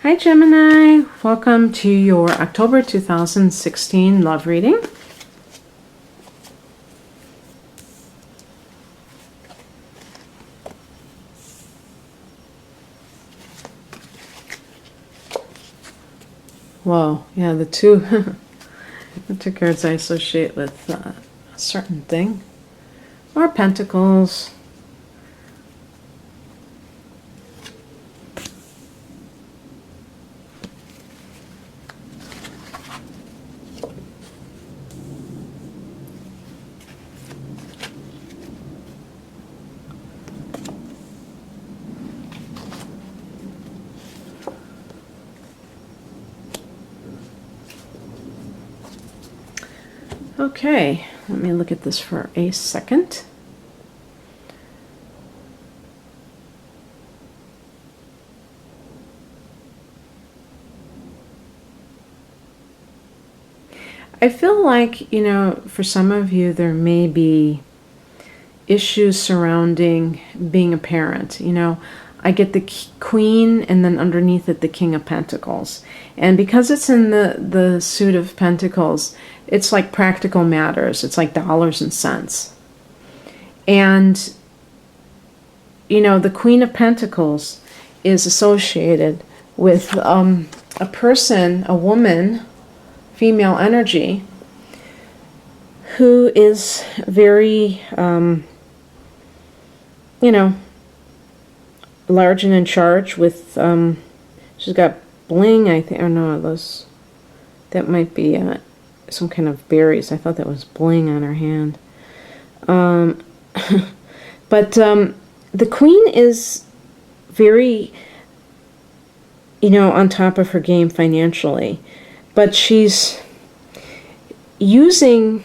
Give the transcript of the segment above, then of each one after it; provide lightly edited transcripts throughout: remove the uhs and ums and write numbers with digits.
Hi Gemini, welcome to your October 2016 love reading. Whoa, yeah, the two cards I associate with a certain thing. Or Pentacles. Okay, let me look at this for a second. I feel like, you know, for some of you, there may be issues surrounding being a parent. You know, I get the Queen and then underneath it, the King of Pentacles. And because it's in the suit of Pentacles, it's like practical matters. It's like dollars and cents. And, you know, the Queen of Pentacles is associated with a person, a woman, female energy, who is very, you know, large and in charge with, she's got bling, I think, or no, that might be some kind of berries. I thought that was bling on her hand. But the Queen is very, you know, on top of her game financially. But she's using,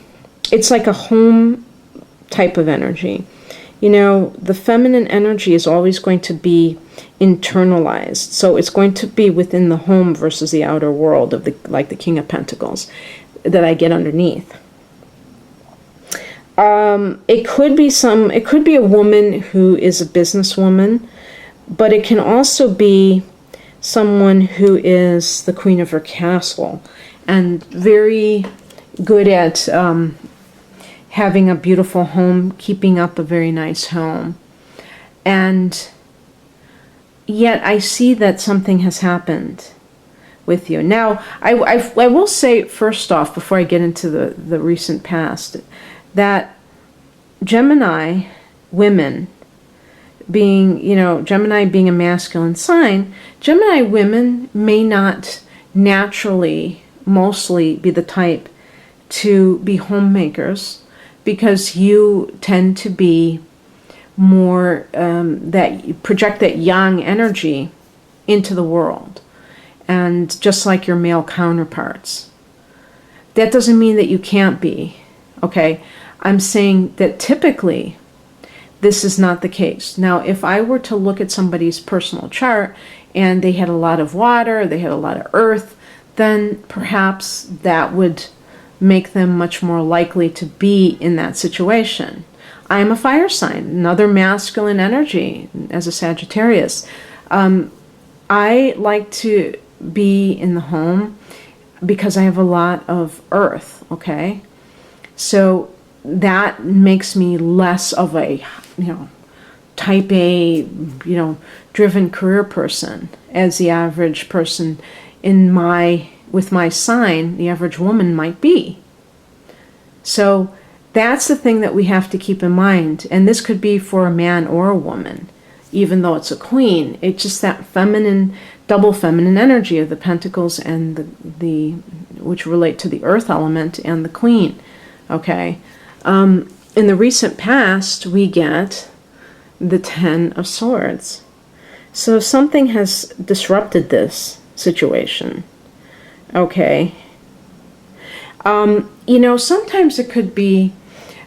it's like a home type of energy. You know, the feminine energy is always going to be internalized. So it's going to be within the home versus the outer world of like the King of Pentacles that I get underneath. It could be a woman who is a businesswoman, but it can also be someone who is the queen of her castle and very good at having a beautiful home, keeping up a very nice home. And yet I see that something has happened with you. Now, I will say first off, before I get into the recent past, that Gemini women being, you know, Gemini being a masculine sign, Gemini women may not naturally, mostly be the type to be homemakers because you tend to be more, that you project that yang energy into the world. And just like your male counterparts. That doesn't mean that you can't be, okay? I'm saying that typically this is not the case. Now, if I were to look at somebody's personal chart and they had a lot of water, they had a lot of earth, then perhaps that would make them much more likely to be in that situation. I am a fire sign, another masculine energy as a Sagittarius. I like to be in the home because I have a lot of earth, okay? So that makes me less of a, you know, type A, you know, driven career person as the average person with my sign, the average woman might be. So that's the thing that we have to keep in mind. And this could be for a man or a woman, even though it's a queen. It's just that feminine, double feminine energy of the Pentacles and the which relate to the earth element and the Queen. Okay. In the recent past, we get the Ten of Swords. So something has disrupted this situation. Okay. You know, sometimes it could be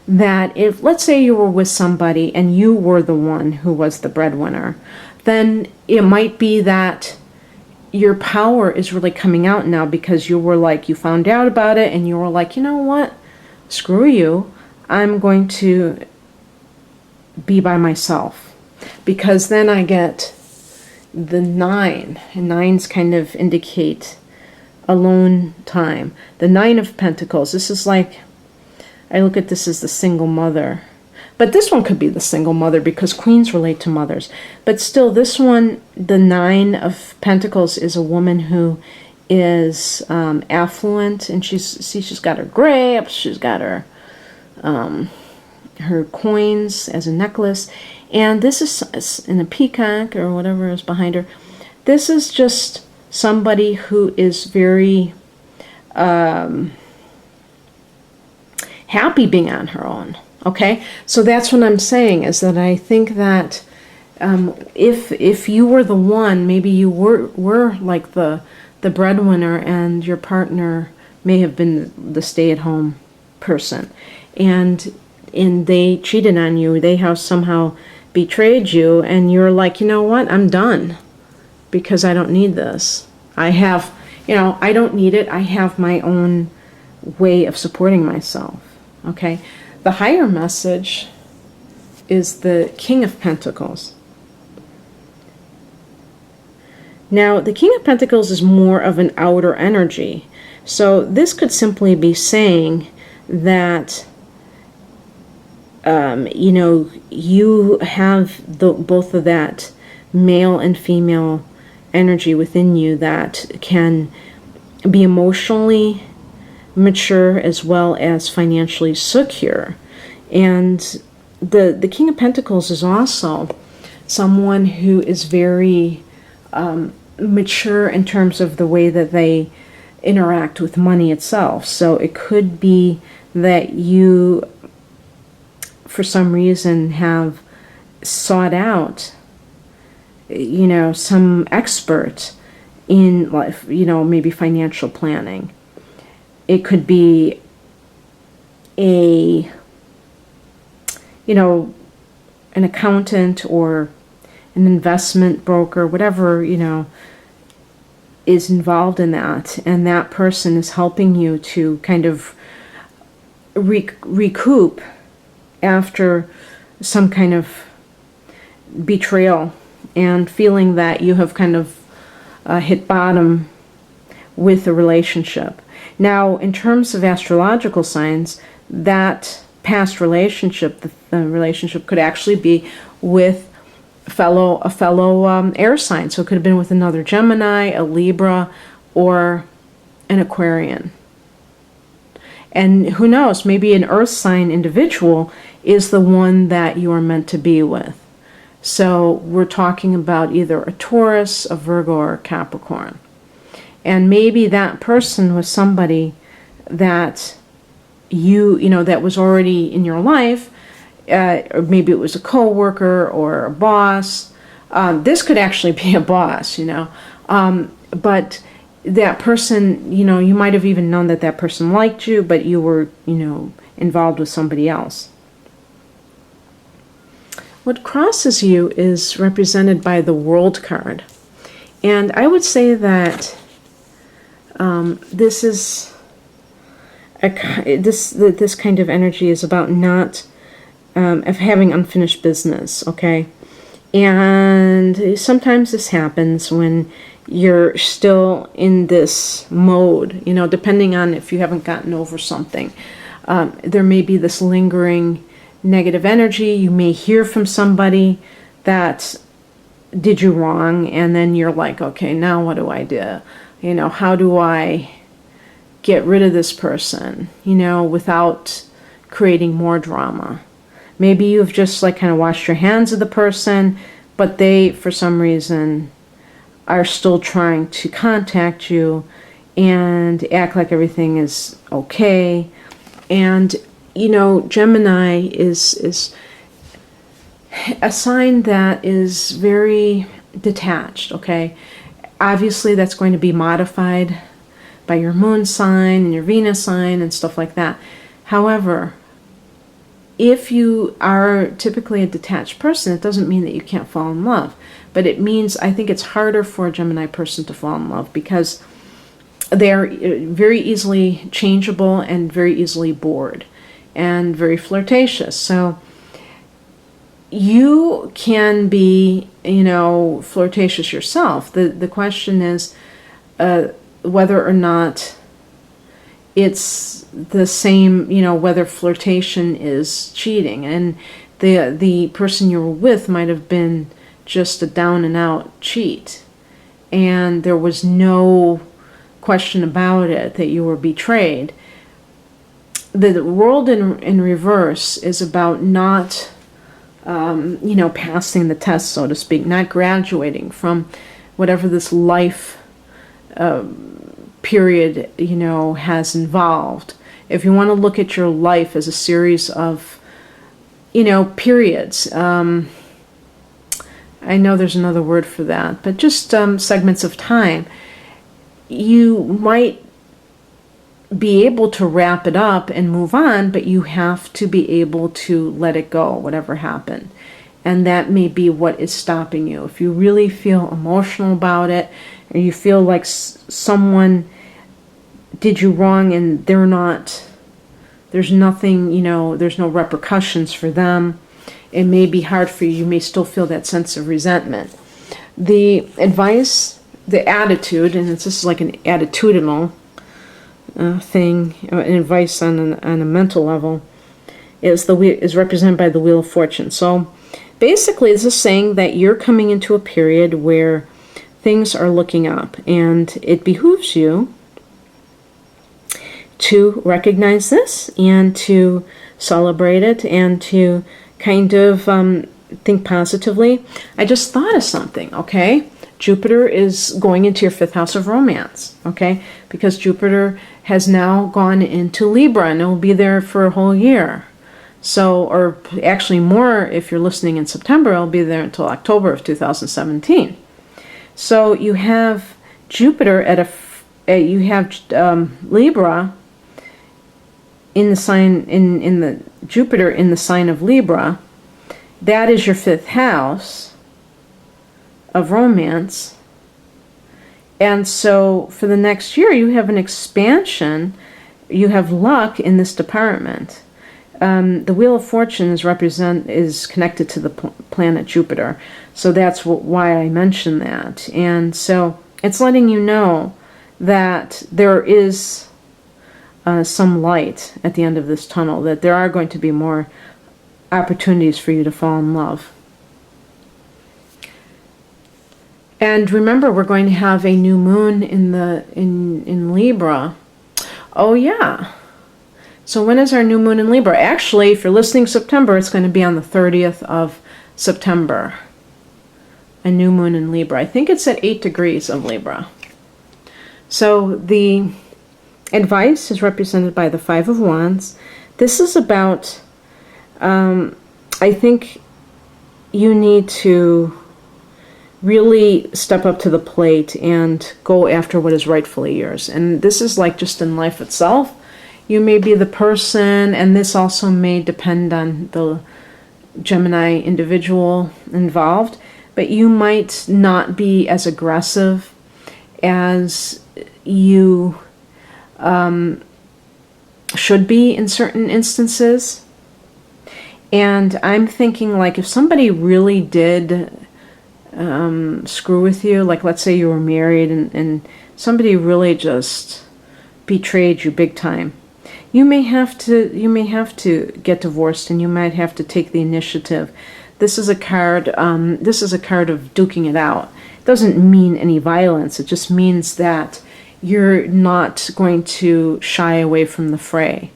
that if, let's say you were with somebody and you were the one who was the breadwinner, then it might be that your power is really coming out now because you were like, you found out about it and you were like, you know what? Screw you. I'm going to be by myself because then I get the 9. And 9s kind of indicate alone time. The 9 of Pentacles, this is like, I look at this as the single mother. But this one could be the single mother because queens relate to mothers. But still, this one, the 9 of Pentacles, is a woman who is affluent, and she's got her grapes, she's got her coins as a necklace, and this is in a peacock or whatever is behind her. This is just somebody who is very happy being on her own. Okay, so that's what I'm saying, is that I think that if you were the one, maybe you were like the breadwinner, and your partner may have been the stay-at-home person, and they cheated on you, they have somehow betrayed you, and you're like, you know what, I'm done, because I don't need this. I have, I don't need it. I have my own way of supporting myself. Okay, the higher message is the King of Pentacles. Now, the King of Pentacles is more of an outer energy. So this could simply be saying that, you have both of that male and female energy within you that can be emotionally mature as well as financially secure. And the King of Pentacles is also someone who is very mature in terms of the way that they interact with money itself. So it could be that you, for some reason, have sought out, some expert in life, maybe financial planning. It could be an accountant or an investment broker, whatever, is involved in that. And that person is helping you to kind of recoup after some kind of betrayal and feeling that you have kind of hit bottom with a relationship. Now, in terms of astrological signs, that past relationship, the relationship could actually be with a fellow air sign. So it could have been with another Gemini, a Libra, or an Aquarian. And who knows, maybe an earth sign individual is the one that you are meant to be with. So we're talking about either a Taurus, a Virgo, or a Capricorn. And maybe that person was somebody that that was already in your life, or maybe it was a co-worker or a boss. This could actually be a boss, but that person, you might have even known that person liked you, but you were, involved with somebody else. What crosses you is represented by the World card. And I would say that this kind of energy is about not of having unfinished business, okay? And sometimes this happens when you're still in this mode, depending on if you haven't gotten over something. There may be this lingering negative energy. You may hear from somebody that did you wrong, and then you're like, okay, now what do I do? How do I get rid of this person, without creating more drama? Maybe you've just kind of washed your hands of the person, but they, for some reason, are still trying to contact you and act like everything is okay. And, Gemini is a sign that is very detached, okay? Obviously, that's going to be modified by your moon sign and your Venus sign and stuff like that. However, if you are typically a detached person, it doesn't mean that you can't fall in love. But it means, I think it's harder for a Gemini person to fall in love because they're very easily changeable and very easily bored and very flirtatious. So, you can be, flirtatious yourself. The question is whether or not it's the same, whether flirtation is cheating. And the person you were with might have been just a down and out cheat. And there was no question about it that you were betrayed. The world in reverse is about not, passing the test, so to speak, not graduating from whatever this life period, has involved. If you want to look at your life as a series of, periods, I know there's another word for that, but just segments of time, you might be able to wrap it up and move on, but you have to be able to let it go, whatever happened. And that may be what is stopping you. If you really feel emotional about it, or you feel like someone did you wrong and there's nothing, there's no repercussions for them, it may be hard for you. You may still feel that sense of resentment. The advice, the attitude, and this is like an attitudinal thing, an advice on a mental level, is represented by the Wheel of Fortune. So basically, this is saying that you're coming into a period where things are looking up, and it behooves you to recognize this and to celebrate it and to kind of think positively. I just thought of something, okay? Jupiter is going into your 5th house of romance, okay? Because Jupiter has now gone into Libra and it will be there for a whole year. So, or actually more if you're listening in September, it'll be there until October of 2017. So you have Jupiter Libra in the sign, in the Jupiter in the sign of Libra. That is your 5th house of romance. And so for the next year, you have an expansion. You have luck in this department. The Wheel of Fortune is connected to the planet Jupiter. So that's why I mentioned that. And so it's letting you know that there is some light at the end of this tunnel, that there are going to be more opportunities for you to fall in love. And remember, we're going to have a new moon in Libra. Oh yeah. So when is our new moon in Libra? Actually, if you're listening September, it's going to be on the 30th of September. A new moon in Libra. I think it's at 8 degrees of Libra. So the advice is represented by the 5 of Wands. This is about, I think you need to really step up to the plate and go after what is rightfully yours. And this is like just in life itself. You may be the person, and this also may depend on the Gemini individual involved, but you might not be as aggressive as you should be in certain instances. And I'm thinking, like, if somebody really did screw with you, like let's say you were married and somebody really just betrayed you big time, you may have to get divorced, and you might have to take the initiative. This is a card of duking it out. It doesn't mean any violence. It just means that you're not going to shy away from the fray.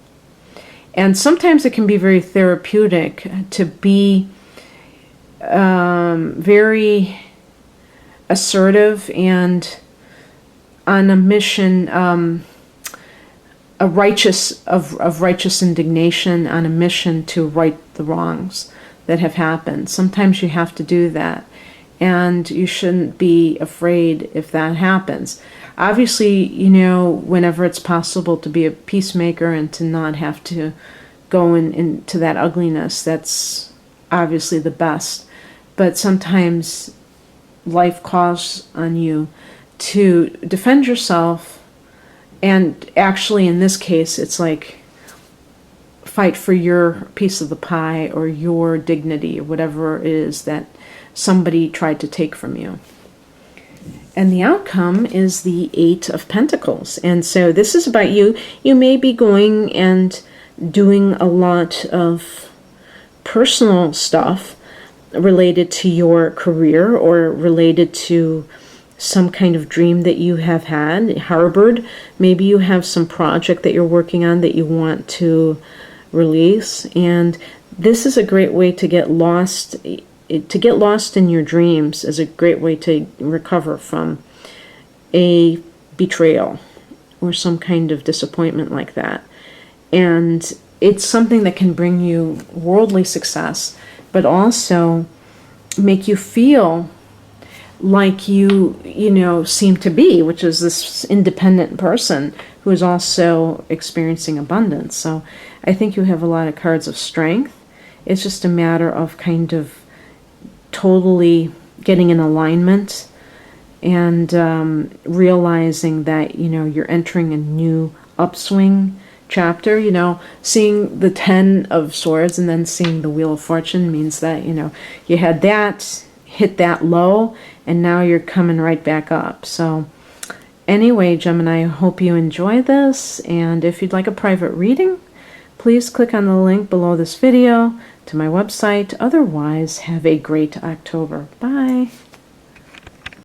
And sometimes it can be very therapeutic to be very assertive and on a mission, of righteous indignation, on a mission to right the wrongs that have happened. Sometimes you have to do that, and you shouldn't be afraid if that happens. Obviously, whenever it's possible to be a peacemaker and to not have to go into that ugliness, that's obviously the best. But sometimes life calls on you to defend yourself, and actually in this case it's like fight for your piece of the pie or your dignity or whatever it is that somebody tried to take from you. And the outcome is the Eight of Pentacles. And so this is about you. You may be going and doing a lot of personal stuff related to your career or related to some kind of dream that you have harbored. Maybe you have some project that you're working on that you want to release. And this is a great way to get lost. To get lost in your dreams is a great way to recover from a betrayal or some kind of disappointment like that. And it's something that can bring you worldly success, but also make you feel like you seem to be, which is this independent person who is also experiencing abundance. So I think you have a lot of cards of strength. It's just a matter of kind of totally getting in alignment and realizing that, you're entering a new upswing chapter. Seeing the 10 of Swords and then seeing the Wheel of Fortune means that, you had that, hit that low, and now you're coming right back up. So anyway, Gemini, I hope you enjoy this, and if you'd like a private reading, please click on the link below this video to my website. Otherwise, have a great October. Bye.